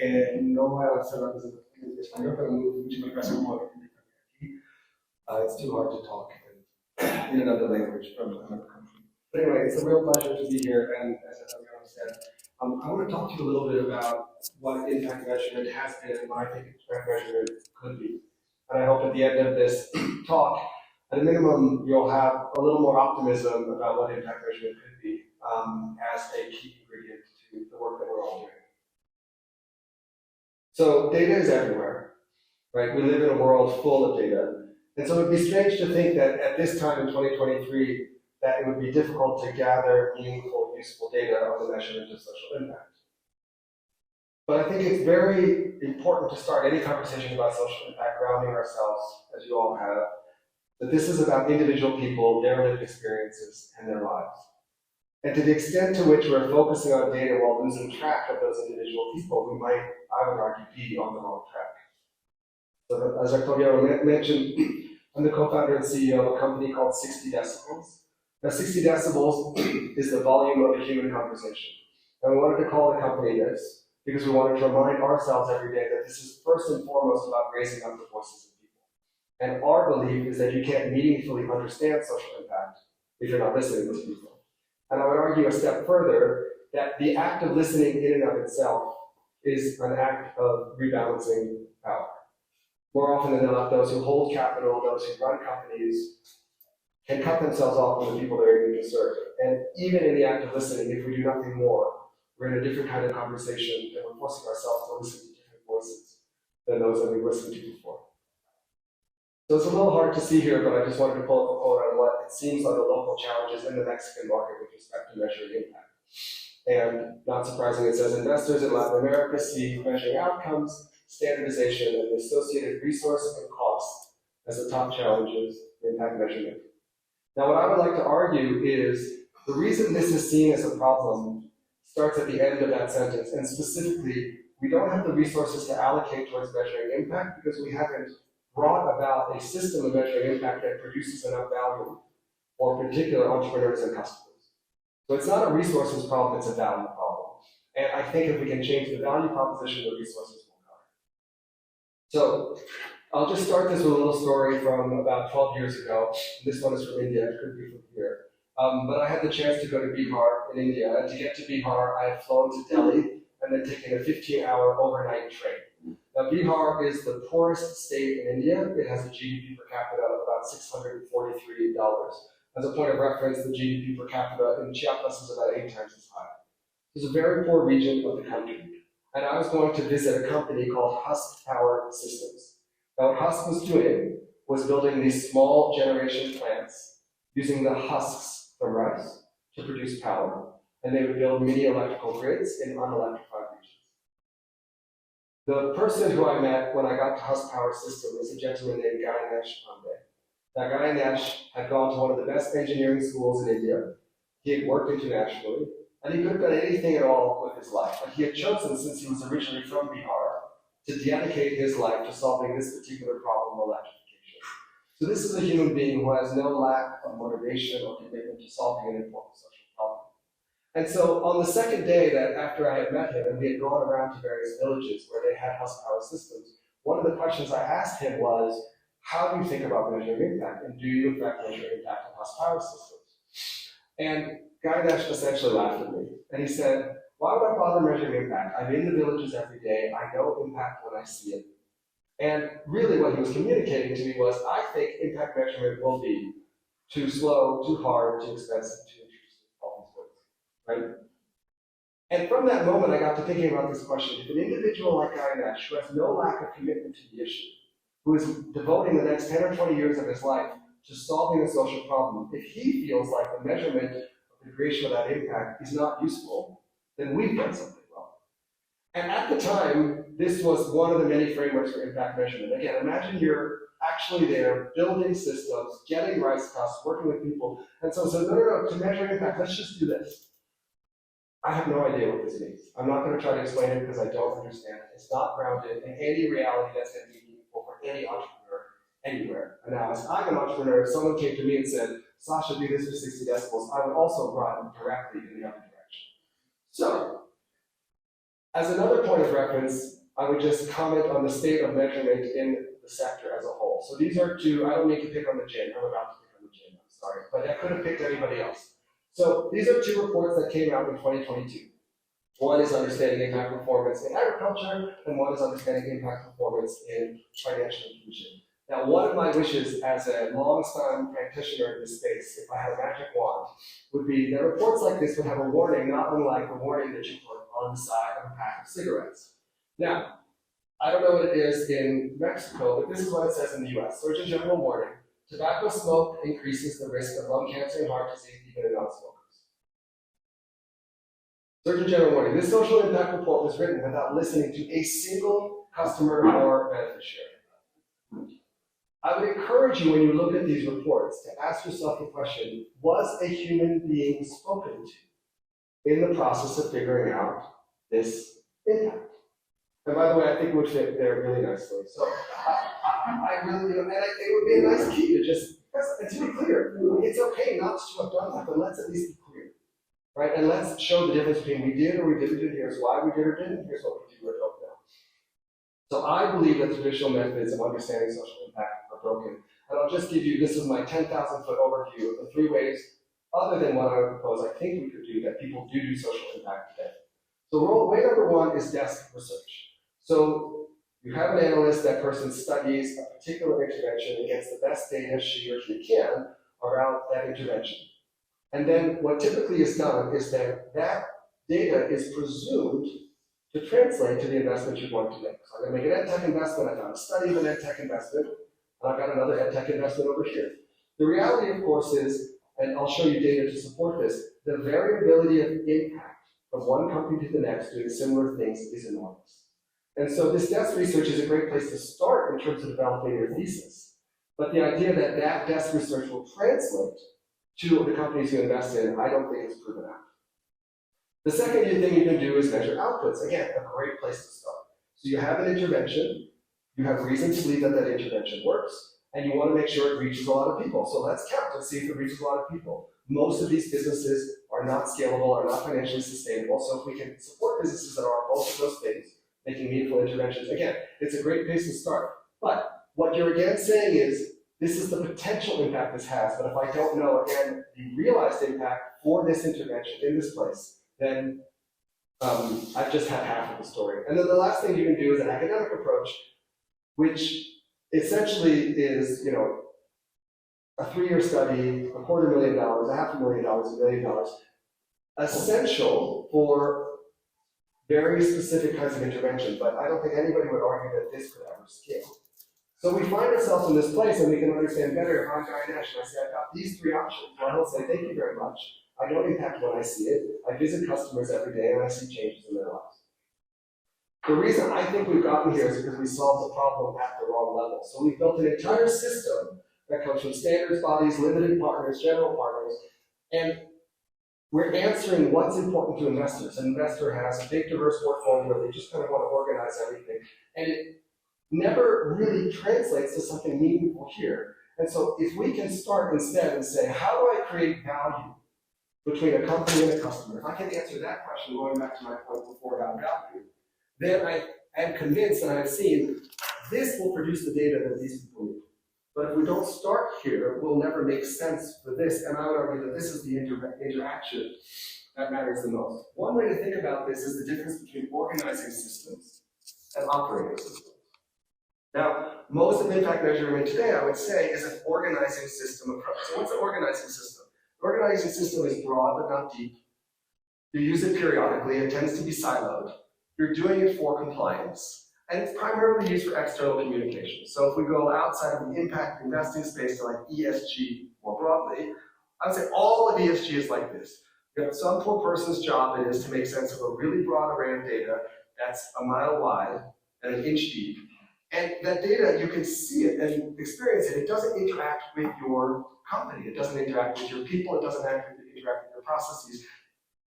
No voy a hacer la presentación en español, pero muchísimas gracias por invitarme aquí. It's too hard to talk in another language from another country. But anyway, it's a real pleasure to be here, and as Adriano said, I want to talk to you a little bit about what impact measurement has been and what I think impact measurement could be. And I hope at the end of this talk, at a minimum, you'll have a little more optimism about what impact measurement could be as a key ingredient to the work that we're all doing. So data is everywhere, right? We live in a world full of data. And so it would be strange to think that at this time in 2023, that it would be difficult to gather meaningful, useful data on the measurement of social impact. But I think it's very important to start any conversation about social impact grounding ourselves, as you all have, that this is about individual people, their lived experiences, and their lives. And to the extent to which we're focusing on data while losing track of those individual people, we might, I would argue, be on the wrong track. So as Octavio mentioned, I'm the co-founder and CEO of a company called 60 Decibels. Now 60 decibels is the volume of a human conversation. And we wanted to call the company this because we wanted to remind ourselves every day that this is first and foremost about raising up the voices of people. And our belief is that you can't meaningfully understand social impact if you're not listening to people. And I would argue a step further that the act of listening in and of itself is an act of rebalancing power. More often than not, those who hold capital, those who run companies, can cut themselves off from the people they're aiming to serve. And even in the act of listening, if we do nothing more, we're in a different kind of conversation, and we're forcing ourselves to listen to different voices than those that we've listened to before. So it's a little hard to see here, but I just wanted to pull up a quote on what it seems are the local challenges in the Mexican market with respect to measuring impact. And not surprising, it says investors in Latin America see measuring outcomes, standardization, and the associated resource and cost as the top challenges in impact measurement. Now, what I would like to argue is the reason this is seen as a problem starts at the end of that sentence, and specifically, we don't have the resources to allocate towards measuring impact because we haven't brought about a system of measuring impact that produces enough value for particular entrepreneurs and customers. So it's not a resources problem, it's a value problem. And I think if we can change the value proposition, the resources will come. So I'll just start this with a little story from about 12 years ago. This one is from India, it could be from here. But I had the chance to go to Bihar in India, and to get to Bihar, I had flown to Delhi and then taken a 15-hour overnight train. Now, Bihar is the poorest state in India. It has a GDP per capita of about $643. As a point of reference, the GDP per capita in Chiapas is about 8 times as high. It's a very poor region of the country. And I was going to visit a company called Husk Power Systems. Now, what Husk was doing was building these small generation plants using the husks from rice to produce power. And they would build mini electrical grids in unelectrified regions. The person who I met when I got to Husk Power System was a gentleman named Ganesh Pandey. Now, Ganesh had gone to one of the best engineering schools in India. He had worked internationally, and he could have done anything at all with his life. But he had chosen, since he was originally from Bihar, to dedicate his life to solving this particular problem of electrification. So this is a human being who has no lack of motivation or commitment to solving an important social problem. And so on the second day that after I had met him, and we had gone around to various villages where they had Husk Power Systems, one of the questions I asked him was, how do you think about measuring impact? And do you in fact measure impact on Husk Power Systems? And Ganesh essentially laughed at me. And he said, why would I bother measuring impact? I'm in the villages every day. I know impact when I see it. And really what he was communicating to me was, I think impact measurement will be too slow, too hard, too expensive, too intrusive, all these words, right? And from that moment, I got to thinking about this question. If an individual like Ganesh, who has no lack of commitment to the issue, who is devoting the next 10 or 20 years of his life to solving a social problem, if he feels like the measurement of the creation of that impact is not useful, then we've done something wrong. And at the time, this was one of the many frameworks for impact measurement. Again, imagine you're actually there, building systems, getting rice costs, working with people, and so no, to measure impact, let's just do this. I have no idea what this means. I'm not going to try to explain it because I don't understand it. It's not grounded in any reality that's going to be meaningful for any entrepreneur anywhere. And now, as I'm an entrepreneur, if someone came to me and said, Sasha, do this for 60 decibels, I would also run directly in the other direction. So, As another point of reference, I would just comment on the state of measurement in the sector as a whole. So these are two, I don't mean to pick on the gym, I'm about to pick on the gym, I'm sorry, but I could have picked anybody else. So these are two reports that came out in 2022. One is understanding impact performance in agriculture, and one is understanding impact performance in financial inclusion. Now, one of my wishes as a long-time practitioner in this space, if I had a magic wand, would be that reports like this would have a warning, not unlike the warning that you put on the side of a pack of cigarettes. Now, I don't know what it is in Mexico, but this is what it says in the US. Surgeon General warning, tobacco smoke increases the risk of lung cancer and heart disease even in non-smokers. Surgeon General warning, this social impact report was written without listening to a single customer or beneficiary. I would encourage you when you look at these reports to ask yourself the question, was a human being spoken to in the process of figuring out this impact? And by the way, I think it would fit there really nicely. So I really, and it would be a nice key to just, and to be clear, it's okay not to have done that, but let's at least be clear, right? And let's show the difference between we did or we didn't do, here's why we did or didn't, here's what we do or don't know. So I believe that traditional methods of understanding social impact are broken. And I'll just give you, this is my 10,000-foot overview of the 3 ways, other than what I would propose, I think we could do that people do social impact today. So way number 1 is desk research. So you have an analyst, that person studies a particular intervention and gets the best data she or he can around that intervention. And then what typically is done is that that data is presumed to translate to the investment you want to make. So I'm going to make an ed tech investment, I've done a study of an ed tech investment, and I've got another ed tech investment over here. The reality, of course, is, and I'll show you data to support this, the variability of impact from one company to the next doing similar things is enormous. And so this desk research is a great place to start in terms of developing your thesis. But the idea that that desk research will translate to the companies you invest in, I don't think is proven out. The second thing you can do is measure outputs. Again, a great place to start. So you have an intervention, you have reason to believe that that intervention works, and you want to make sure it reaches a lot of people. So let's count and see if it reaches a lot of people. Most of these businesses are not scalable, are not financially sustainable, so if we can support businesses that are both of those things, making meaningful interventions, again, it's a great place to start. But what you're again saying is, this is the potential impact this has, but if I don't know, again, the realized impact for this intervention in this place, then I've just had half of the story. And then the last thing you can do is an academic approach, which essentially is, a 3-year study, $250,000, $500,000, $1 million, essential for very specific kinds of intervention, but I don't think anybody would argue that this could ever scale. So we find ourselves in this place, and we can understand better if I'm Guy Nash and I say, I've got these 3 options. Well, I'll say, thank you very much. I know impact when I see it. I visit customers every day, and I see changes in their lives. The reason I think we've gotten here is because we solved the problem at the wrong level. So we've built an entire system that comes from standards bodies, limited partners, general partners, and we're answering what's important to investors. An investor has a big, diverse portfolio. They just kind of want to organize everything. And it never really translates to something meaningful here. And so if we can start instead and say, how do I create value between a company and a customer? If I can answer that question, going back to my point before about value, then I am convinced and I've seen this will produce the data that these people need. But if we don't start here, it will never make sense for this. And I would argue that this is the interaction that matters the most. One way to think about this is the difference between organizing systems and operating systems. Now, most of impact measurement today, I would say, is an organizing system approach. So what's an organizing system? The organizing system is broad but not deep. You use it periodically, it tends to be siloed. You're doing it for compliance. And it's primarily used for external communication. So if we go outside of the impact investing space to like ESG more broadly, I would say all of ESG is like this. Some poor person's job it is to make sense of a really broad array of data that's a mile wide and an inch deep. And that data, you can see it and experience it. It doesn't interact with your company. It doesn't interact with your people. It doesn't interact with your processes.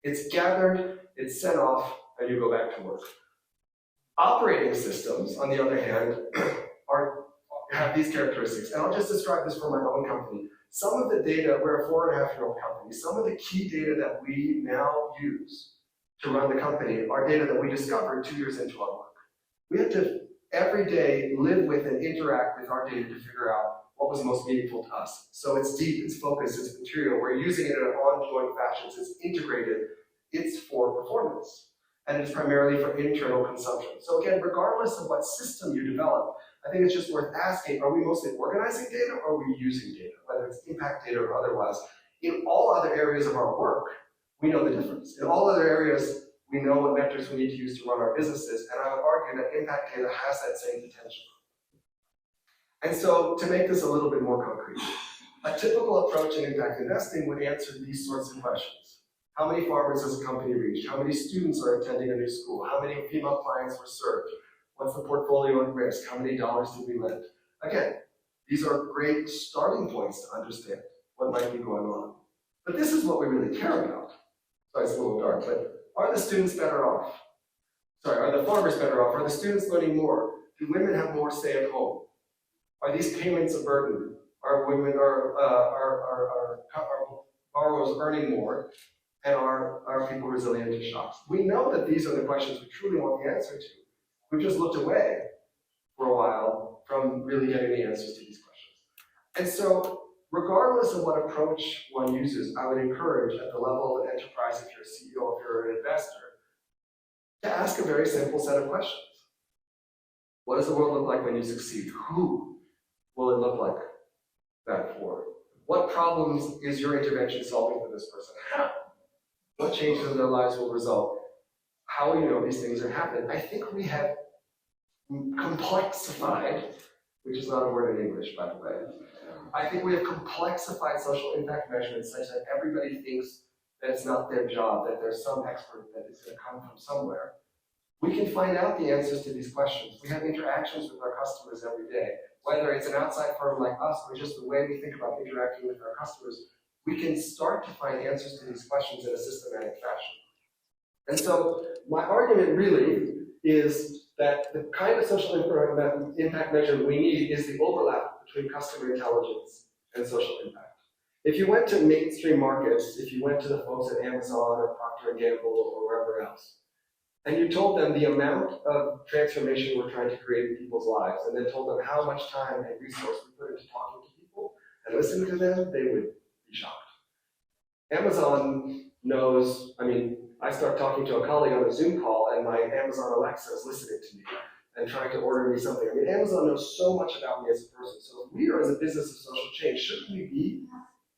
It's gathered, it's sent off, and you go back to work. Operating systems, on the other hand, have these characteristics. And I'll just describe this for my own company. Some of the data, we're a 4.5-year-old company, some of the key data that we now use to run the company are data that we discovered 2 years into our work. We had to every day live with and interact with our data to figure out what was most meaningful to us. So it's deep, it's focused, it's material. We're using it in an ongoing fashion. So it's integrated. It's for performance. And it's primarily for internal consumption. So again, regardless of what system you develop, I think it's just worth asking, are we mostly organizing data or are we using data, whether it's impact data or otherwise? In all other areas of our work, we know the difference. In all other areas, we know what metrics we need to use to run our businesses, and I would argue that impact data has that same potential. And so, to make this a little bit more concrete, a typical approach in impact investing would answer these sorts of questions. How many farmers has a company reached? How many students are attending a new school? How many female clients were served? What's the portfolio at risk? How many dollars did we lend? Again, these are great starting points to understand what might be going on. But this is what we really care about. Sorry, it's a little dark, but are the students better off? Sorry, are the farmers better off? Are the students learning more? Do women have more say at home? Are these payments a burden? Are borrowers earning more? And are people resilient to shocks? We know that these are the questions we truly want the answer to. We've just looked away for a while from really getting the answers to these questions. And so, regardless of what approach one uses, I would encourage at the level of an enterprise, if you're a CEO, if you're an investor, to ask a very simple set of questions. What does the world look like when you succeed? Who will it look like that for? What problems is your intervention solving for this person? How? What changes in their lives will result? How will you know these things are happening? I think we have complexified, which is not a word in English, by the way. I think we have complexified social impact measurements such that everybody thinks that it's not their job, that there's some expert that is going to come from somewhere. We can find out the answers to these questions. We have interactions with our customers every day. Whether it's an outside firm like us or just the way we think about interacting with our customers, we can start to find answers to these questions in a systematic fashion. And so my argument really is that the kind of social impact measurement we need is the overlap between customer intelligence and social impact. If you went to mainstream markets, if you went to the folks at Amazon or Procter & Gamble or wherever else, and you told them the amount of transformation we're trying to create in people's lives, and then told them how much time and resource we put into talking to people and listening to them, they would be shocked. Amazon knows, I start talking to a colleague on a Zoom call and my Amazon Alexa is listening to me and trying to order me something. Amazon knows so much about me as a person. So if we are as a business of social change, shouldn't we be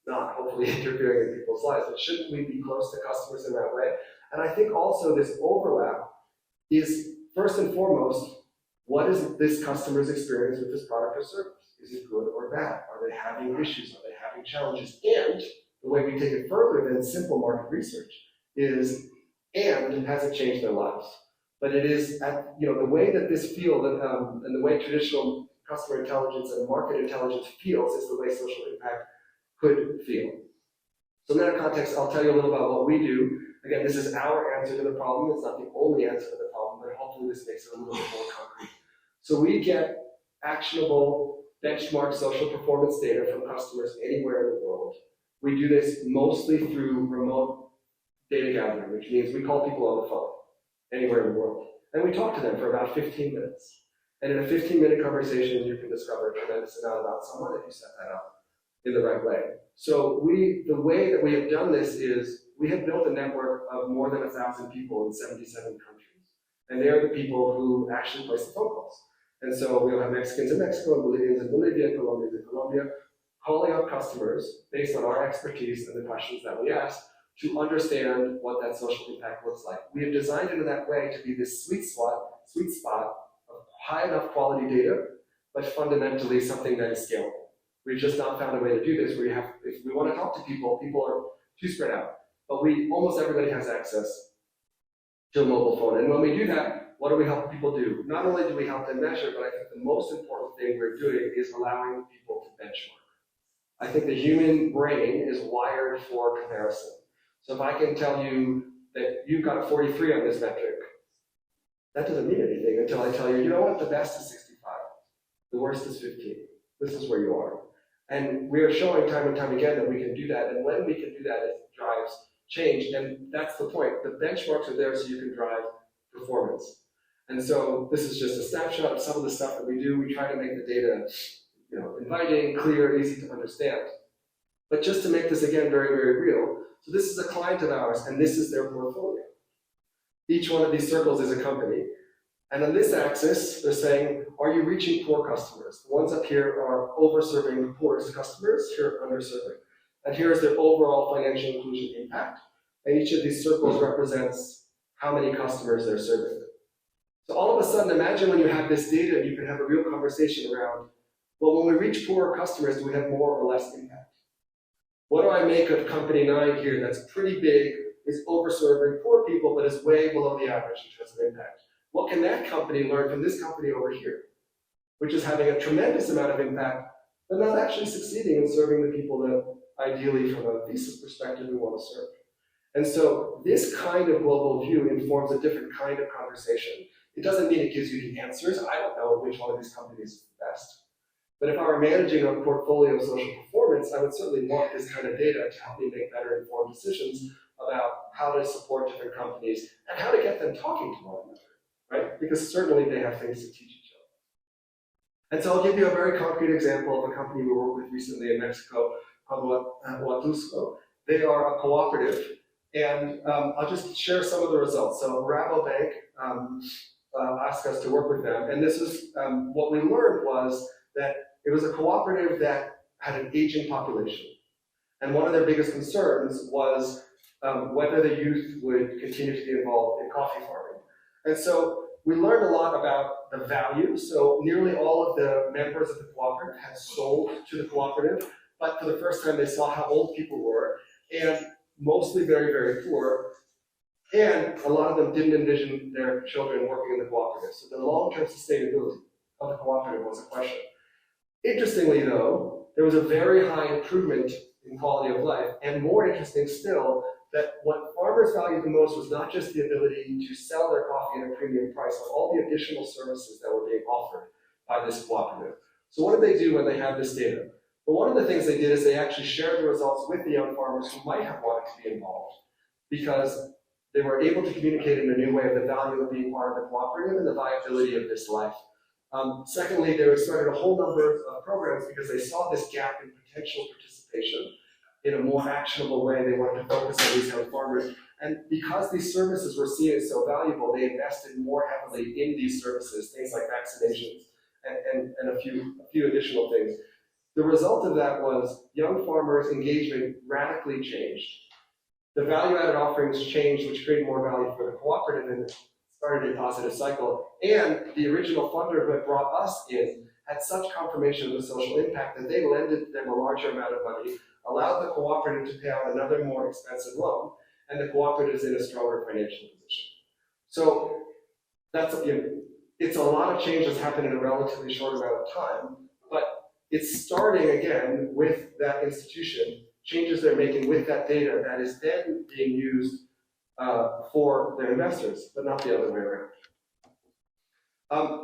not hopefully interfering in people's lives, but shouldn't we be close to customers in that way? And I think also this overlap is first and foremost, what is this customer's experience with this product or service? Is it good or bad? Are they having issues? Are they having challenges? And the way we take it further than simple market research is, and has it changed their lives? But it is, the way that this field and the way traditional customer intelligence and market intelligence feels is the way social impact could feel. So in that context, I'll tell you a little about what we do. Again, this is our answer to the problem. It's not the only answer to the problem, but hopefully this makes it a little bit more concrete. So we get actionable, benchmark social performance data from customers anywhere in the world. We do this mostly through remote data gathering, which means we call people on the phone anywhere in the world. And we talk to them for about 15 minutes. And in a 15-minute conversation, you can discover a tremendous amount about someone if you set that up in the right way. So the way that we have done this is we have built a network of more than 1,000 people in 77 countries. And they are the people who actually place the phone calls. And so we'll have Mexicans in Mexico, Bolivians in Bolivia, Colombians in Colombia, calling up customers based on our expertise and the questions that we ask to understand what that social impact looks like. We have designed it in that way to be this sweet spot of high enough quality data, but fundamentally something that is scalable. We've just not found a way to do this where if we want to talk to people, people are too spread out. But almost everybody has access to a mobile phone. And when we do that, what do we help people do? Not only do we help them measure, but I think the most important thing we're doing is allowing people to benchmark. I think the human brain is wired for comparison. So if I can tell you that you've got a 43 on this metric, that doesn't mean anything until I tell you, you know what, the best is 65, the worst is 15. This is where you are. And we are showing time and time again that we can do that, and when we can do that, it drives change, and that's the point. The benchmarks are there so you can drive performance. And so this is just a snapshot of some of the stuff that we do. We try to make the data, inviting, clear, easy to understand. But just to make this again very, very real, so this is a client of ours, and this is their portfolio. Each one of these circles is a company. And on this axis, they're saying, are you reaching poor customers? The ones up here are over-serving the poorest customers, here under-serving. And here is their overall financial inclusion impact. And each of these circles represents how many customers they're serving. So all of a sudden, imagine when you have this data and you can have a real conversation around, well, when we reach poorer customers, do we have more or less impact? What do I make of company 9 here that's pretty big, is over-serving poor people, but is way below the average in terms of impact? What can that company learn from this company over here, which is having a tremendous amount of impact, but not actually succeeding in serving the people that ideally from a thesis perspective we want to serve? And so this kind of global view informs a different kind of conversation. It doesn't mean it gives you the answers. I don't know which one of these companies is the best. But if I were managing a portfolio of social performance, I would certainly want this kind of data to help me make better informed decisions about how to support different companies and how to get them talking to one another, right? Because certainly they have things to teach each other. And so I'll give you a very concrete example of a company we worked with recently in Mexico called Huatusco. They are a cooperative, and I'll just share some of the results. So Rabobank asked us to work with them, and this is what we learned was that it was a cooperative that had an aging population. And one of their biggest concerns was whether the youth would continue to be involved in coffee farming. And so we learned a lot about the value. So nearly all of the members of the cooperative had sold to the cooperative, but for the first time they saw how old people were, and mostly very, very poor. And a lot of them didn't envision their children working in the cooperative. So the long-term sustainability of the cooperative was a question. Interestingly, though, there was a very high improvement in quality of life, and more interesting still, that what farmers valued the most was not just the ability to sell their coffee at a premium price, but all the additional services that were being offered by this cooperative. So what did they do when they had this data? Well, one of the things they did is they actually shared the results with the young farmers who might have wanted to be involved, because they were able to communicate in a new way of the value of being part of the cooperative and the viability of this life. Secondly, they started a whole number of programs because they saw this gap in potential participation in a more actionable way. They wanted to focus on these young farmers. And because these services were seen as so valuable, they invested more heavily in these services, things like vaccinations and a few additional things. The result of that was young farmers' engagement radically changed. The value-added offerings changed, which created more value for the cooperative and started a positive cycle. And the original funder who had brought us in had such confirmation of the social impact that they lended them a larger amount of money, allowed the cooperative to pay out another more expensive loan, and the cooperative is in a stronger financial position. So that's, it's a lot of change that's happened in a relatively short amount of time, but it's starting again with that institution, changes they're making with that data that is then being used for their investors, but not the other way around.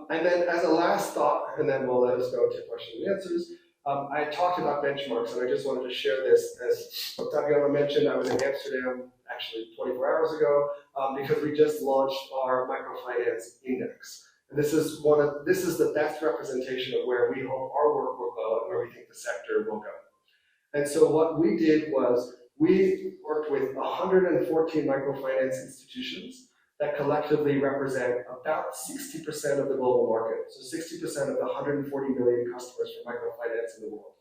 And then as a last thought, and then we'll let us go to questions and answers, I talked about benchmarks, and I just wanted to share this. As Octaviano mentioned, I was in Amsterdam actually 24 hours ago because we just launched our microfinance index. And this is the best representation of where we hope our work will go and where we think the sector will go. And so what we did was we worked with 114 microfinance institutions that collectively represent about 60% of the global market. So 60% of the 140 million customers for microfinance in the world.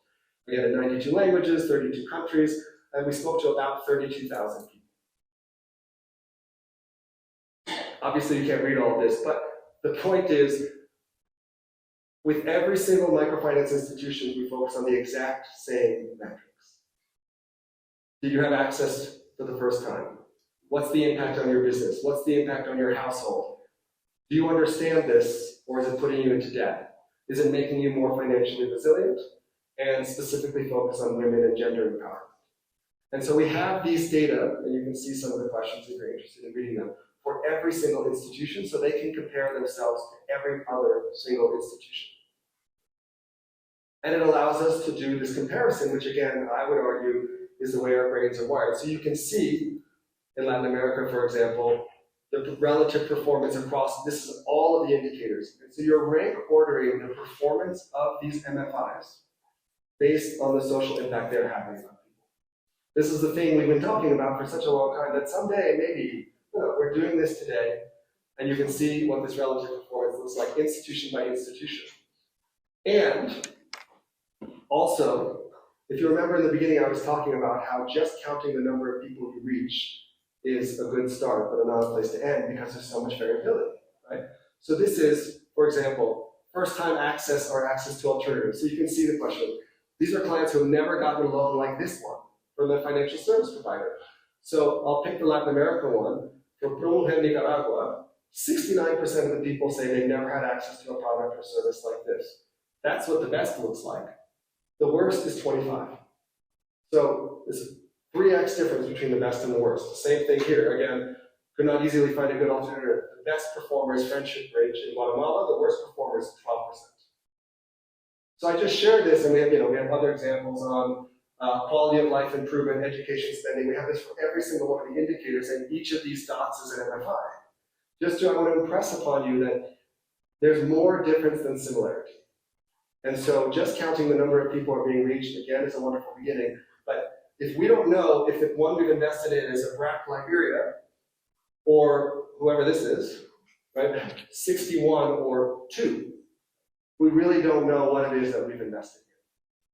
We had in 92 languages, 32 countries, and we spoke to about 32,000 people. Obviously you can't read all of this, but the point is, with every single microfinance institution, we focus on the exact same metrics. Did you have access for the first time? What's the impact on your business? What's the impact on your household? Do you understand this, or is it putting you into debt? Is it making you more financially resilient? And specifically focus on women and gender empowerment. And so we have these data, and you can see some of the questions if you're interested in reading them, for every single institution, so they can compare themselves to every other single institution. And it allows us to do this comparison, which again, I would argue, is the way our brains are wired. So you can see in Latin America, for example, the relative performance across, this is all of the indicators. And so you're rank ordering the performance of these MFIs based on the social impact they're having on people. This is the thing we've been talking about for such a long time that someday, maybe, we're doing this today, and you can see what this relative performance looks like institution by institution. And also, if you remember in the beginning, I was talking about how just counting the number of people you reach is a good start, but not a place to end because there's so much variability, right? So this is, for example, first-time access or access to alternatives. So you can see the question. These are clients who have never gotten a loan like this one from the financial service provider. So I'll pick the Latin America one. For Peru and Nicaragua, 69% of the people say they've never had access to a product or service like this. That's what the best looks like. The worst is 25. So this is 3x difference between the best and the worst. Same thing here. Again, could not easily find a good alternative. The best performer is Friendship Bridge in Guatemala. The worst performer is 12%. So I just shared this, and we have other examples on quality of life improvement, education spending. We have this for every single one of the indicators, and each of these dots is an MFI. I want to impress upon you that there's more difference than similarity. And so just counting the number of people are being reached, again, is a wonderful beginning. But if we don't know if the one we've invested in is a BRAC Liberia, or whoever this is, right, 61 or 2, we really don't know what it is that we've invested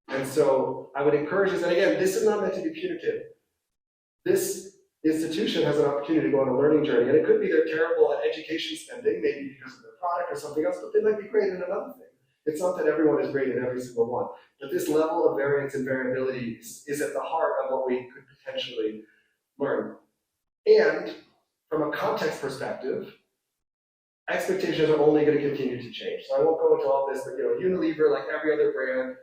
in. And so I would encourage this, and again, this is not meant to be punitive. This institution has an opportunity to go on a learning journey, and it could be they're terrible at education spending, maybe because of their product or something else, but they might be great in another thing. It's not that everyone is great in every single one, but this level of variance and variability is at the heart of what we could potentially learn. And from a context perspective, expectations are only going to continue to change. So I won't go into all this, but Unilever, like every other brand,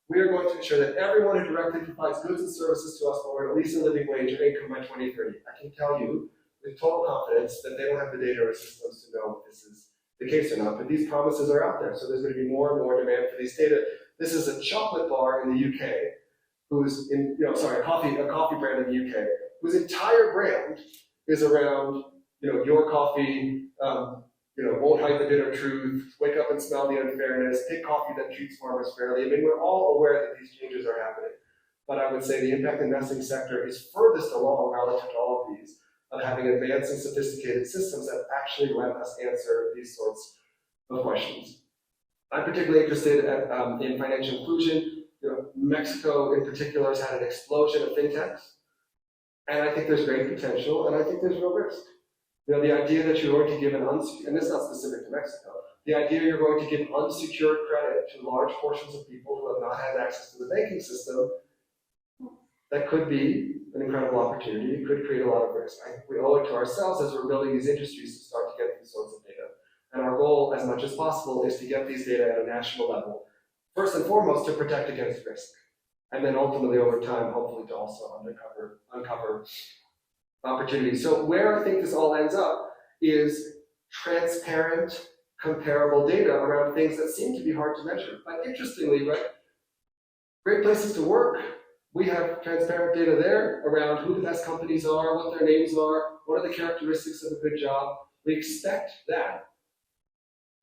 we are going to ensure that everyone who directly provides goods and services to us will earn at least a living wage or income by 2030. I can tell you with total confidence that they don't have the data or systems to know if this is the case or not, but these promises are out there, so there's going to be more and more demand for these data. This is a chocolate bar in the UK, who's in, a coffee brand in the UK, whose entire brand is around, your coffee, won't hide the bitter truth, wake up and smell the unfairness, pick coffee that treats farmers fairly. I mean, we're all aware that these changes are happening, but I would say the impact investing sector is furthest along relative to all of these, of having advanced and sophisticated systems that actually let us answer these sorts of questions. I'm particularly interested in financial inclusion. Mexico in particular has had an explosion of fintechs, and I think there's great potential, and I think there's real risk. The idea that you're going to give and this is not specific to Mexico, the idea you're going to give unsecured credit to large portions of people who have not had access to the banking system, that could be an incredible opportunity. It could create a lot of risk. I think we owe it to ourselves as we're building these industries to start to get these sorts of data. And our goal, as much as possible, is to get these data at a national level. First and foremost, to protect against risk. And then ultimately, over time, hopefully to also uncover opportunities. So where I think this all ends up is transparent, comparable data around things that seem to be hard to measure. But interestingly, right, great places to work, we have transparent data there around who the best companies are, what their names are, what are the characteristics of a good job. We expect that.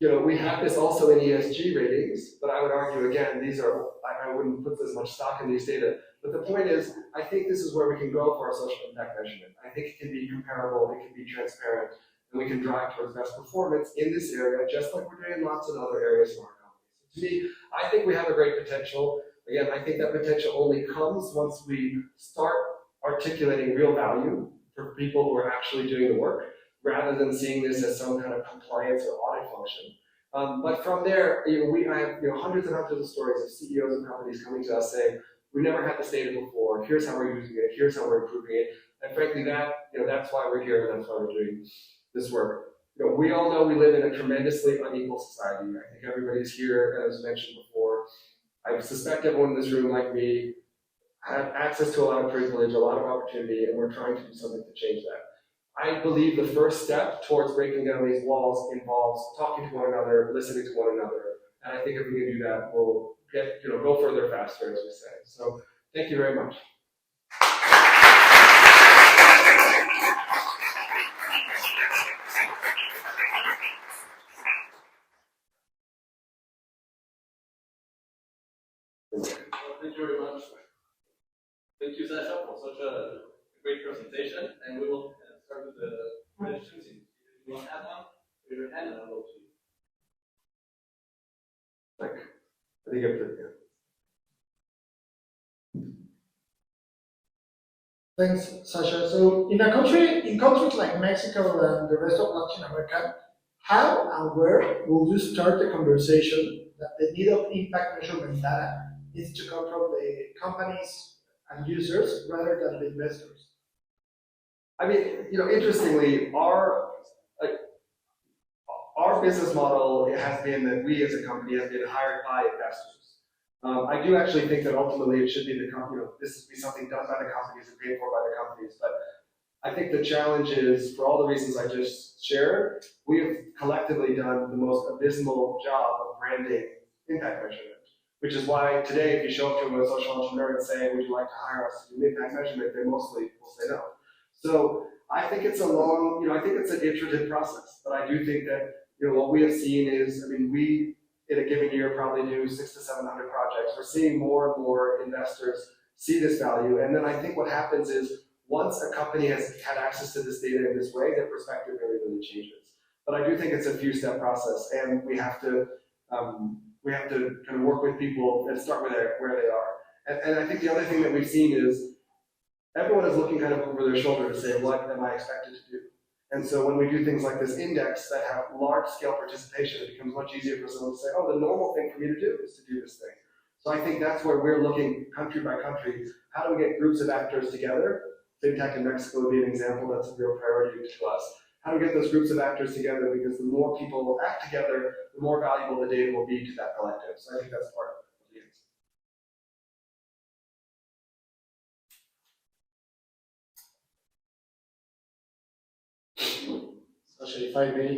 We have this also in ESG ratings, but I would argue, again, I wouldn't put as much stock in these data. But the point is, I think this is where we can go for our social impact measurement. I think it can be comparable, it can be transparent, and we can drive towards best performance in this area, just like we're doing in lots of other areas of our companies. So to me, I think we have a great potential. Again, I think that potential only comes once we start articulating real value for people who are actually doing the work, rather than seeing this as some kind of compliance or audit function. But from there, I have hundreds and hundreds of stories of CEOs of companies coming to us saying, "We never had this data before. Here's how we're using it. Here's how we're improving it." And frankly, that's why we're here, and that's why we're doing this work. We all know we live in a tremendously unequal society. I think everybody's here, as mentioned before. I suspect everyone in this room, like me, have access to a lot of privilege, a lot of opportunity, and we're trying to do something to change that. I believe the first step towards breaking down these walls involves talking to one another, listening to one another, and I think if we can do that, we'll go further faster, as we say. So, thank you very much. for such a great presentation, and we will start with the questions. If you want to add one, raise your hand and I'll go to you. I think I'm good, yeah. Thanks, Sasha. So in countries like Mexico and the rest of Latin America, how and where will you start the conversation that the need of impact measurement data needs to come from the companies and users rather than the investors? I mean, interestingly, our business model has been that we as a company have been hired by investors. I do actually think that ultimately it should be the company, this would be something done by the companies and paid for by the companies. But I think the challenge is, for all the reasons I just shared, we have collectively done the most abysmal job of branding impact measurement, which is why today, if you show up to a social entrepreneur and say, would you like to hire us to do impact measurement, they mostly will say no. So I think it's I think it's an iterative process, but I do think that, what we have seen is, we, in a given year, probably do 600 to 700 projects. We're seeing more and more investors see this value. And then I think what happens is, once a company has had access to this data in this way, their perspective really changes. But I do think it's a few step process, and we have to kind of work with people and start with where they are. And I think the other thing that we've seen is, everyone is looking kind of over their shoulder to say, what am I expected to do? And so when we do things like this index that have large-scale participation, it becomes much easier for someone to say, oh, the normal thing for me to do is to do this thing. So I think that's where we're looking country by country. How do we get groups of actors together? FinTech in Mexico would be an example that's a real priority to us. How do we get those groups of actors together? Because the more people act together, the more valuable the data will be to that collective. So I think that's part of the answer. Sasha, if I may,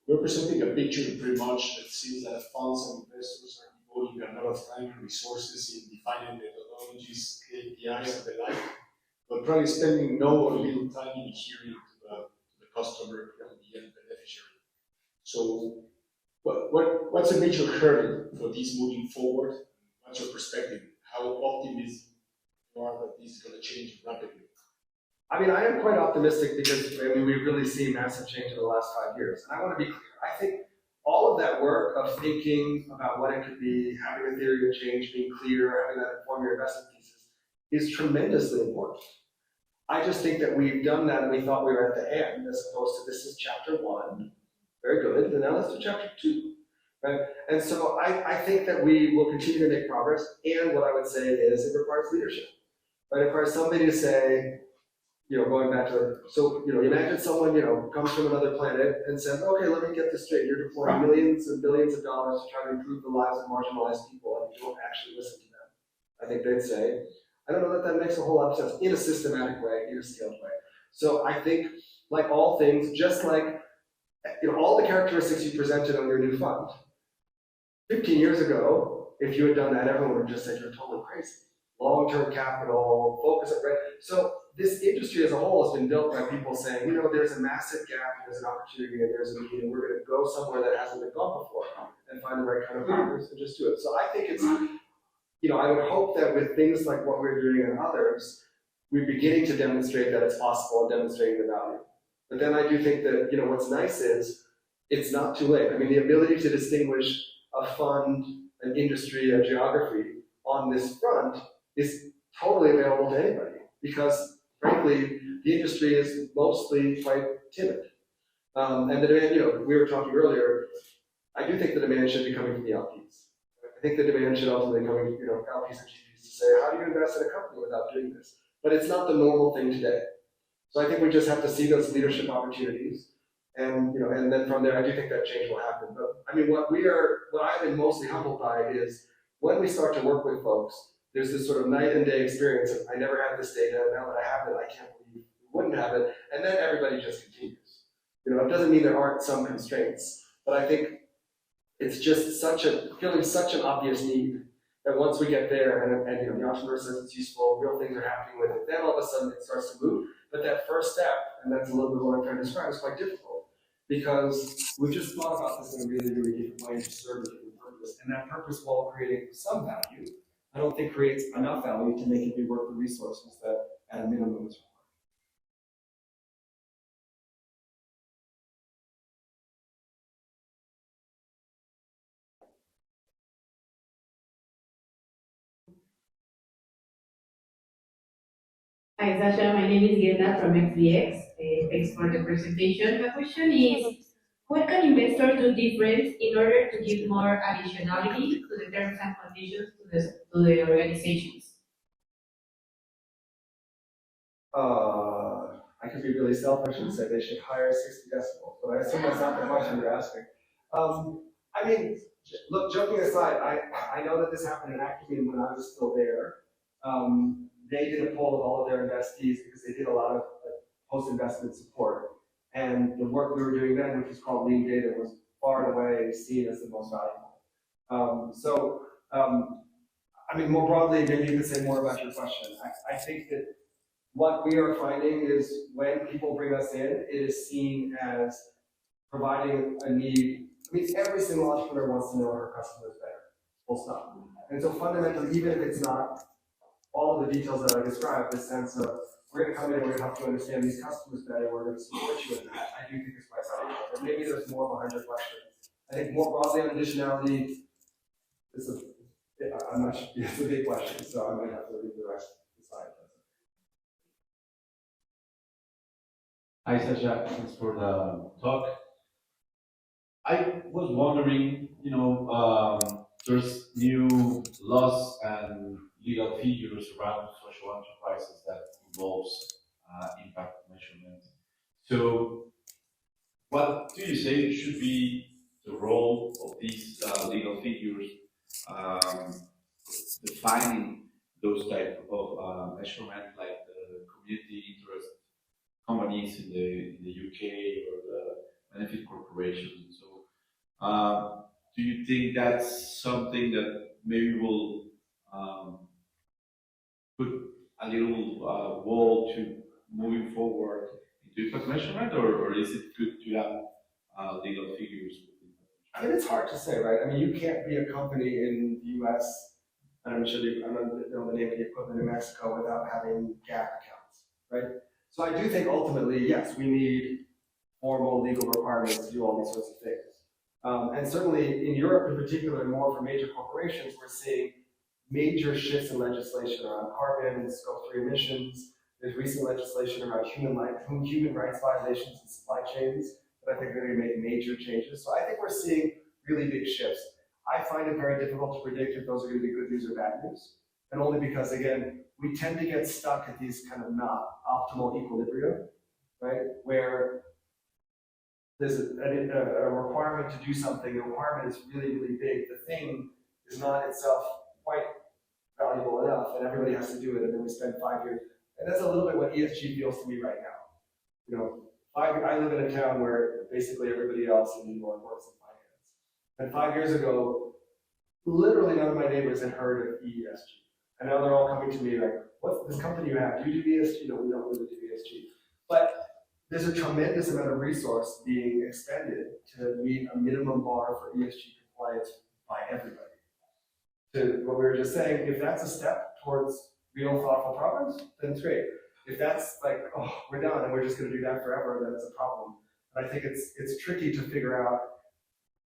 we're presenting a picture pretty much that seems that funds and investors are devoting a lot of time and resources in defining methodologies, KPIs, and the like, but probably spending no or little time in adhering to the customer and the end beneficiary. So, what's a major hurdle for this moving forward? What's your perspective? How optimistic you are that this is going to change rapidly? I am quite optimistic because we've really seen massive change in the last 5 years. And I want to be clear. I think all of that work of thinking about what it could be, having a theory of change, being clear, having that inform your investment thesis, is tremendously important. I just think that we've done that and we thought we were at the end, as opposed to this is chapter 1. Very good. And now let's do chapter 2. Right? And so I think that we will continue to make progress. And what I would say is it requires leadership. Right? It requires somebody to say, going back to, imagine someone, comes from another planet and says, okay, let me get this straight. You're deploying millions and billions of dollars to try to improve the lives of marginalized people, and you don't actually listen to them. I think they'd say, I don't know that makes a whole lot of sense in a systematic way, in a scaled way. So I think, like all things, just like, all the characteristics you presented on your new fund, 15 years ago, if you had done that, everyone would have just said, you're totally crazy. Long-term capital, focus, right? So this industry as a whole has been built by people saying, there's a massive gap, there's an opportunity, and there's a need, and we're going to go somewhere that hasn't been gone before and find the right kind of partners and just do it. So I think it's, I would hope that with things like what we're doing and others, we're beginning to demonstrate that it's possible and demonstrating the value. But then I do think that, what's nice is it's not too late. The ability to distinguish a fund, an industry, a geography on this front is totally available to anybody because, frankly, the industry is mostly quite timid. And the demand, we were talking earlier, I do think the demand should be coming from the LPs. I think the demand should ultimately be coming, LPs and GPs to say, how do you invest in a company without doing this? But it's not the normal thing today. So I think we just have to see those leadership opportunities. And, and then from there, I do think that change will happen. But what I've been mostly humbled by is when we start to work with folks, there's this sort of night and day experience of, I never had this data, now that I have it, I can't believe we wouldn't have it, and then everybody just continues. It doesn't mean there aren't some constraints, but I think it's just feeling such an obvious need that once we get there and the entrepreneur says it's useful, real things are happening with it, then all of a sudden it starts to move. But that first step, and that's a little bit what I'm trying to describe, is quite difficult because we just thought about this in a really, really different way to serve a different purpose, and that purpose, while creating some value, I don't think creates enough value to make it be worth the resources that at a minimum is required. Hi, Sasha. My name is Gilda from XDX. Thanks for the presentation. My question is, what can investors do different in order to give more additionality to the terms and conditions to the organizations? I could be really selfish and say they should hire 60 decibels, but I assume that's not the question you're asking. I mean, look, joking aside, I know that this happened in Acumen when I was still there. They did a poll of all of their investees because they did a lot of post-investment support. And the work we were doing then, which is called lean data, was far and away seen as the most valuable. I mean, more broadly, maybe you could say more about your question. I think that what we are finding is when people bring us in, it is seen as providing a need. I mean, every single entrepreneur wants to know her customers better, full stop. And so fundamentally, even if it's not all of the details that I described, the sense of we're going to come in and we're going to help you understand these customers better, we're going to support you in that, I do think it's quite valuable. But maybe there's more behind your question. I think more broadly on additionality, I'm not sure, it's a big question, so I might have to leave the rest aside. Hi, Sasha. Thanks for the talk. I was wondering, there's new laws and legal figures around social enterprises that involves impact measurement. So, what do you say should be the role of these legal figures defining those type of measurement, like the community interest companies in the UK or the benefit corporations and so. Do you think that's something that maybe will put a little wall to moving forward into impact measurement, or is it good to have legal figures? I mean, it's hard to say, right? I mean, you can't be a company in the US, and I'm sure I don't know the name of the equivalent in Mexico, without having GAAP accounts, right? So I do think ultimately, yes, we need formal legal requirements to do all these sorts of things. And certainly in Europe in particular, more for major corporations, we're seeing major shifts in legislation around carbon and scope 3 emissions. There's recent legislation around human rights violations in supply chains that I think are going to make major changes. So I think we're seeing really big shifts. I find it very difficult to predict if those are going to be good news or bad news. And only because, again, we tend to get stuck at these kind of not optimal equilibrium, right? Where there's a requirement to do something, the requirement is really, really big. The thing is not itself quite valuable enough, and everybody has to do it, and then we spend 5 years. And that's a little bit what ESG feels to me right now. I live in a town where basically everybody else in New York works in finance. And 5 years ago, literally none of my neighbors had heard of ESG. And now they're all coming to me like, what's this company you have? Do you do ESG? No, we don't really do ESG. But there's a tremendous amount of resource being expended to meet a minimum bar for ESG compliance by everybody. To what we were just saying, if that's a step towards real thoughtful progress, then it's great. If that's like, oh, we're done and we're just going to do that forever, then it's a problem. And I think it's tricky to figure out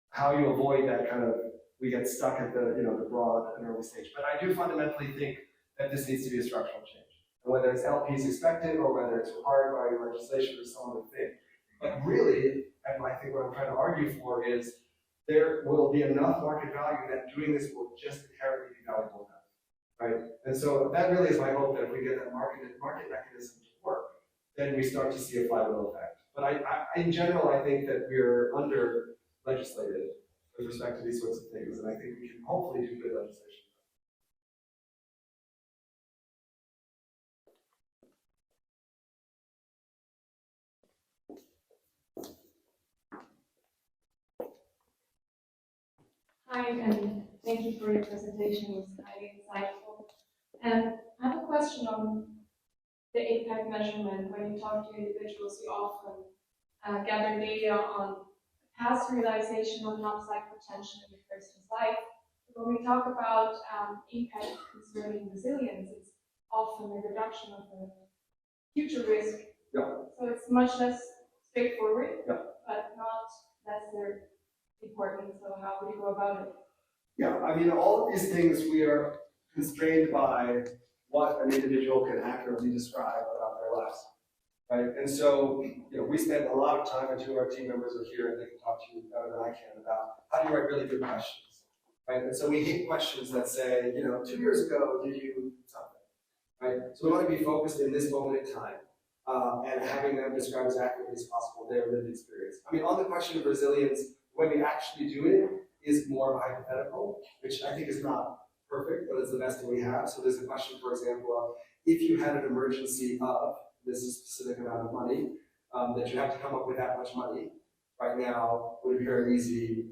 how you avoid that kind of, we get stuck at the broad and early stage. But I do fundamentally think that this needs to be a structural change. And whether it's LPs expected or whether it's required by legislation or some other thing. But really, and I think what I'm trying to argue for is there will be enough market value that doing this will just inherently be valuable enough, right? And so that really is my hope, that if we get that market mechanism to work, then we start to see a flywheel effect. But in general, I think that we're under legislated with respect to these sorts of things, and I think we can hopefully do good legislation. Hi, and thank you for your presentation. It was highly insightful. And I have a question on the impact measurement. When you talk to individuals, you often gather data on past realization of an upside potential in a person's life. But when we talk about impact concerning resilience, it's often a reduction of the future risk. Yeah. So it's much less straightforward, Yeah. but not lesser important. So how would you go about it? Yeah, I mean, all of these things we are constrained by what an individual can accurately describe about their lives, right? And so, we spend a lot of time, and two of our team members are here, and they can talk to you better than I can about how do you write really good questions, right? And so we hate questions that say, 2 years ago, did you something, right? So we want to be focused in this moment in time, and having them describe as accurately as possible their lived experience. I mean, on the question of resilience, when we actually do it is more of a hypothetical, which I think is not perfect, but it's the best that we have. So there's a question, for example, of if you had an emergency of this is a specific amount of money, that you have to come up with that much money. Right now would be very easy,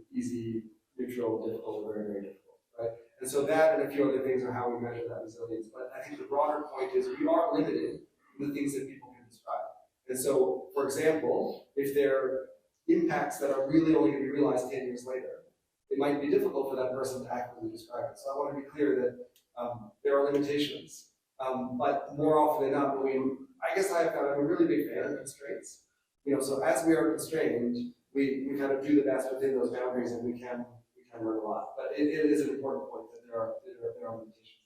neutral, difficult, or very, very difficult, right? And so that and a few other things are how we measure that resilience. But I think the broader point is we are limited in the things that people can describe. And so, for example, if there are impacts that are really only going to be realized 10 years later, it might be difficult for that person to accurately describe it. So I want to be clear that there are limitations. But more often than not, I guess I'm a really big fan of constraints. So as we are constrained, we kind of do the best within those boundaries, and we can learn a lot. But it is an important point that there are limitations.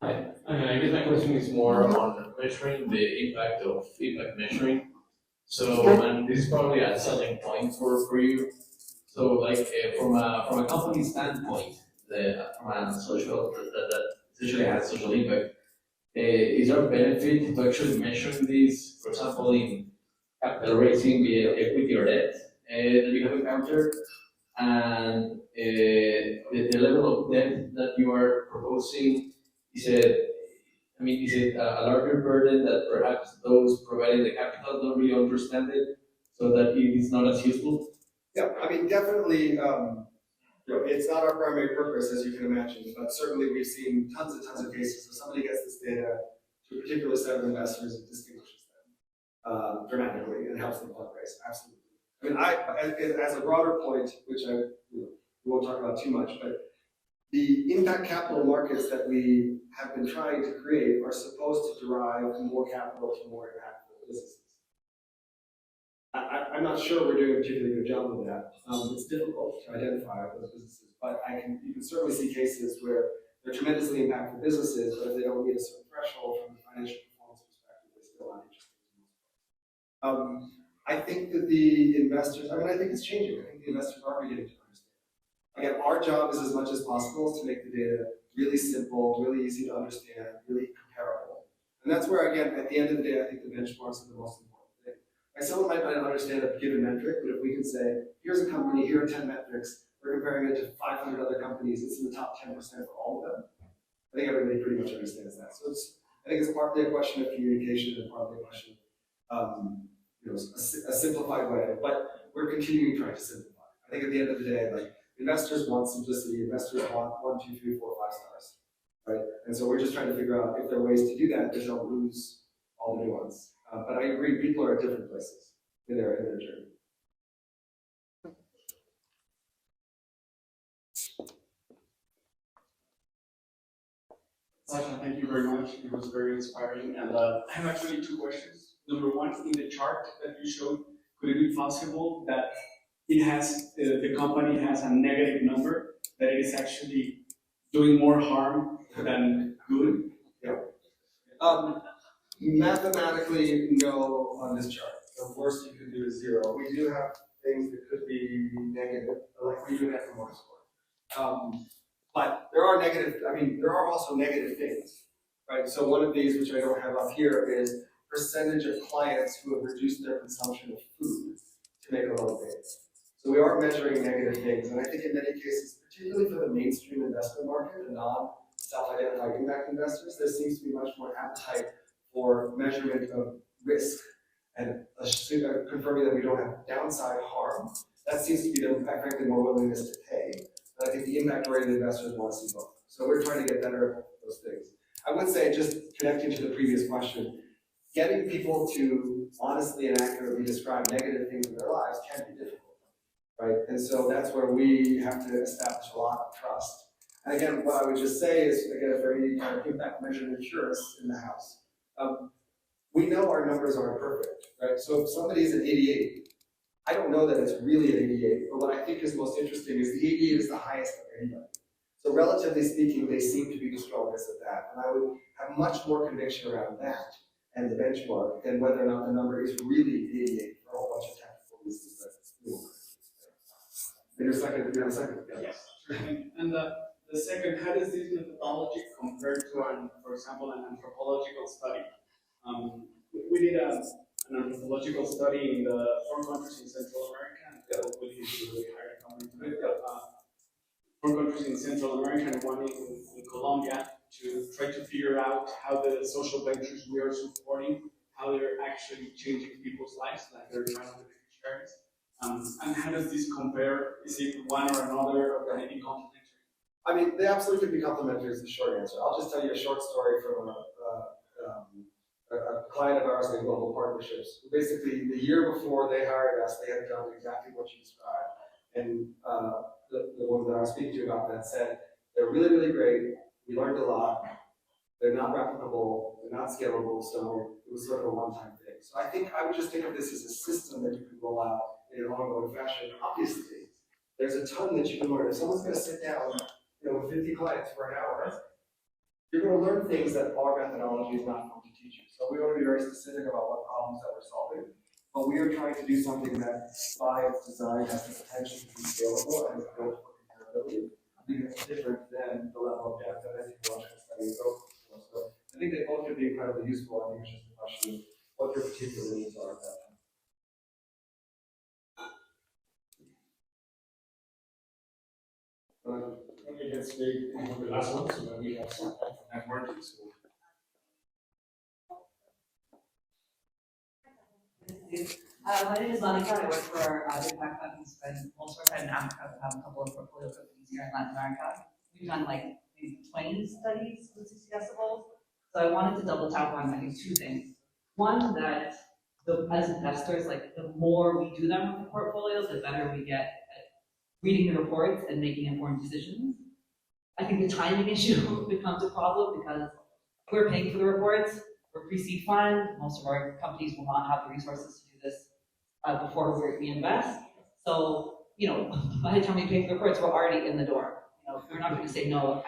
Hi, I guess my question is more on measuring the impact of impact measuring. So, and this is probably a selling point for you. So, like from a company standpoint, from a social that essentially has social impact, is there a benefit to actually measuring this, for example, in capital raising via equity or debt that you have encountered, and the level of debt that you are proposing? Is it a larger burden that perhaps those providing the capital don't really understand it, so that it is not as useful? Yeah, I mean, definitely, it's not our primary purpose, as you can imagine, but certainly we've seen tons and tons of cases. So somebody gets this data to a particular set of investors, it distinguishes them dramatically and helps them fundraise. Absolutely. I mean, as a broader point, which we won't talk about too much, but the impact capital markets that we have been trying to create are supposed to derive more capital to more impactful businesses. I'm not sure we're doing a particularly good job of that. It's difficult to identify those businesses, but you can certainly see cases where they're tremendously impactful businesses, but if they don't meet a certain threshold from a financial performance perspective, they're still not interesting. I think that the investors, I think it's changing. I think the investors are beginning to understand. Again, our job is as much as possible to make the data really simple, really easy to understand, really comparable. And that's where, again, at the end of the day, I think the benchmarks are the most important thing. Someone might not understand a given metric, but if we can say, here's a company, here are 10 metrics, we're comparing it to 500 other companies, it's in the top 10% for all of them. I think everybody pretty much understands that. So I think it's partly a question of communication and partly a question of a simplified way, but we're continuing trying to simplify. I think at the end of the day, investors want simplicity, investors want 1, 2, 3, 4, 5 stars, right? And so we're just trying to figure out if there are ways to do that that don't lose all the nuance. But I agree, people are at different places in their journey. Sasha, thank you very much. It was very inspiring. And I have actually 2 questions. Number one, in the chart that you showed, could it be possible that the company has a negative number, that it is actually doing more harm than good? Yeah. Mathematically, no on this chart. The worst you could do is 0. We do have things that could be negative, like we do Net Promoter Score. But there are also negative things, right? So one of these, which I don't have up here, is percentage of clients who have reduced their consumption of food to make a loan payment. So we are measuring negative things, and I think in many cases, particularly for the mainstream investment market, the non-self-identified impact investors, there seems to be much more appetite for measurement of risk and confirming that we don't have downside harm. That seems to be the, frankly, more willingness to pay. But I think the impact-oriented investors want to see both. So we're trying to get better at those things. I would say, just connecting to the previous question, getting people to honestly and accurately describe negative things in their lives can be difficult. right? And so that's where we have to establish a lot of trust. And again, what I would just say is, again, for any kind of impact measurement insurance in the house, we know our numbers aren't perfect, right? So if somebody's at 88, I don't know that it's really an 88, but what I think is most interesting is the 88 is the highest of anybody. So relatively speaking, they seem to be the strongest at that. And I would have much more conviction around that and the benchmark than whether or not the number is really 88 for a whole bunch of technical reasons. In a second. Yes. And the second, how does this methodology compare to, for example, an anthropological study? We did an anthropological study in the 4 countries in Central America, and we need to really hire a company to do it. 4 countries in Central America and 1 in Colombia, to try to figure out how the social ventures we are supporting, how they're actually changing people's lives, like they're trying to beneficiaries. And how does this compare? Is it one or another, or can it be complementary? I mean, they absolutely can be complementary is the short answer. I'll just tell you a short story from a client of ours in Global Partnerships. Basically, the year before they hired us, they had done exactly what you described. And the woman that I was speaking to about that said, they're really, really great. We learned a lot. They're not replicable. They're not scalable. So it was sort of a one-time thing. So I think I would just think of this as a system that you can roll out in an ongoing fashion. Obviously, there's a ton that you can learn. If someone's going to sit down, with 50 clients for an hour, you're going to learn things that our methodology is not going to teach you. So we want to be very specific about what problems that we're solving. But we are trying to do something that, by its design, has the potential to be scalable and is built for comparability. I think it's different than the level of depth that anthropological studies go for. So I think they both could be incredibly useful. I think it's just a question of what your particular needs are at that time. Okay, let's make the last one so that we have some time for networking. So. My name is Monica. I work for Impact Fund. We spend most of our time in Africa. We have a couple of portfolio companies here in Latin America. We've done like maybe 20 studies with 60 decibels. So I wanted to double tap on, I think, 2 things. One, that as investors, like the more we do them with the portfolio, the better we get at reading the reports and making informed decisions. I think the timing issue becomes a problem because we're paying for the reports. We're pre-seed fund. Most of our companies will not have the resources to do this before we invest. So, by the time we pay for the reports, we're already in the door. We're not going to say no.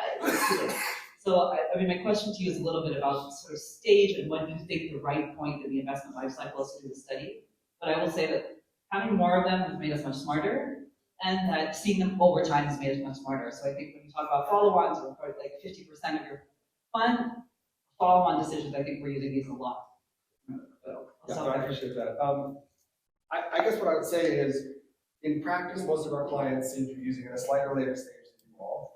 So, I mean, my question to you is a little bit about sort of stage and when you think the right point in the investment life cycle is to do the study. But I will say that having more of them has made us much smarter, and that seeing them over time has made us much smarter. So I think when you talk about follow-ons, or like 50% of your fund, follow-on decisions, I think we're using these a lot. Yeah, I appreciate that. I guess what I would say is, in practice, most of our clients seem to be using it at a slightly later stage than you all,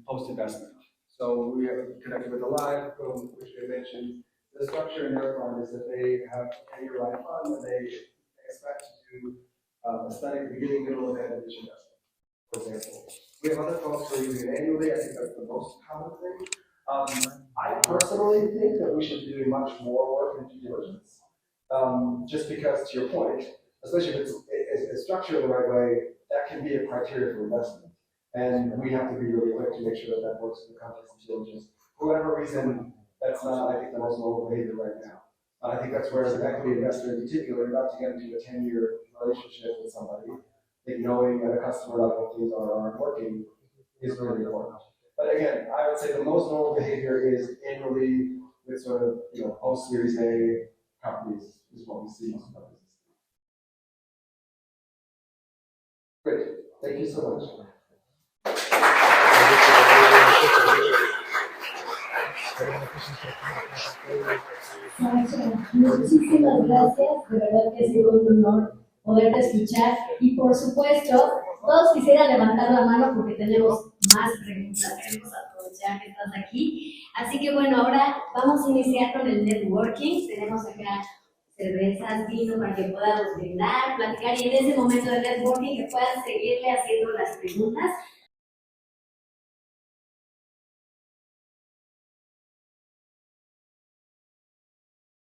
post-investment. So we have connected with the live, which we mentioned. The structure in their fund is that they have a 10-year life fund, and they expect to do a study at the beginning, middle, and end of each investment, for example. We have other folks who are using it annually. I think that's the most common thing. I personally think that we should do much more work in due diligence, just because, to your point, especially if it's structured in the right way, that can be a criteria for investment. And we have to be really quick to make sure that that works in the context of due diligence. For whatever reason, that's not, I think, the most normal behavior right now. I think that's where, as an equity investor in particular, you're about to get into a 10-year relationship with somebody. I think knowing at a customer level things aren't working is really important. But again, I would say the most normal behavior is annually with sort of, post-Series A companies is what we see. Great. Thank you so much. Muchísimas gracias, de verdad que ha sido un honor poderte escuchar y por supuesto todos quisieran levantar la mano porque tenemos más preguntas, queremos aprovechar que estás aquí, así que bueno, ahora vamos a iniciar con el networking. Tenemos acá cervezas, vino para que podamos brindar, platicar y en ese momento de networking que puedan seguirle haciendo las preguntas.